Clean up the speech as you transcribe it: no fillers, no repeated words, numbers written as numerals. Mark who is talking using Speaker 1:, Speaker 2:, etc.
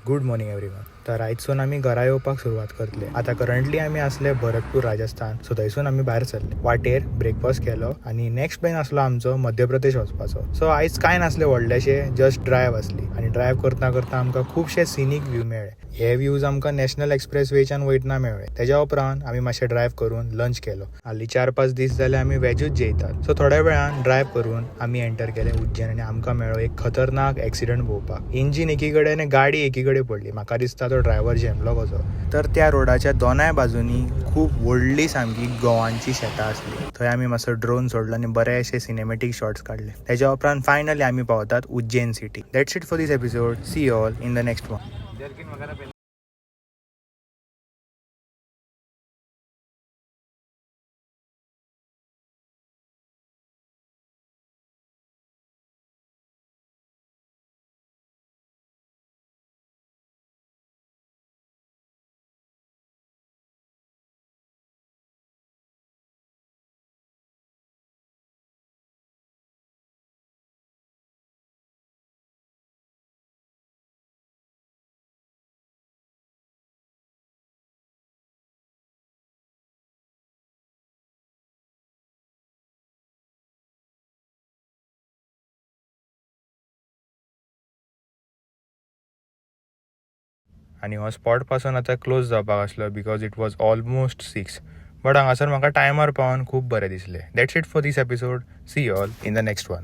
Speaker 1: Good morning everyone. तर आयजसून आमी घरा येवपाक सुरवात करतले. आता करंटली आमी असले भरतपूर राजस्थान. सो थंयसून आमी भायर सरले. वाटेर ब्रेकफास्ट केलो आनी नेक्स्ट प्लॅन आसलो आमचो मध्य प्रदेश वचपाचो. सो आयज कांय नासले व्हडलेशे, जस्ट ड्रायव्ह आसली आनी ड्रायव्ह करता करता आमकां खुबशे सिनीक व्यू मेळ्ळे. हे व्ह्यूज आमकां नॅशनल एक्सप्रेस वेच्यान वयतना मेळ्ळे. तेज्या उपरांत आमी मातशें ड्रायव्ह करून लंच केलो. हालीं 4-5 दीस जाले आमी वॅजूच जेयतात. सो थोड्या वेळान ड्रायव्ह करून आमी एंटर केले उज्जैन आनी आमकां मेळ्ळो एक खतरनाक एक्सिडंट पळोवपाक. इंजीन एकीकडे आनी गाडी एकीकडे पडली. म्हाका दिसता तो ड्रायव्हर झेमलो कसो. तर त्या रोडाच्या दोनाय बाजूंनी खूब व्हडली सामकी गंवांची शेतां आसली. थंय आमी मातसो ड्रोन सोडलो आनी बरेशे सिनेमॅटीक शॉट्स काडले. तेज्या उपरांत फायनली आमी पावतात Ujjain city. That's it for this episode. See you all in the next one. आनी हो स्पॉट पासून आतां क्लोज जावपाक आसलो because it was almost 6. But हांगासर म्हाका टायमार पावन खूब बरें दिसलें. That's it for this episode. See you all in the next one.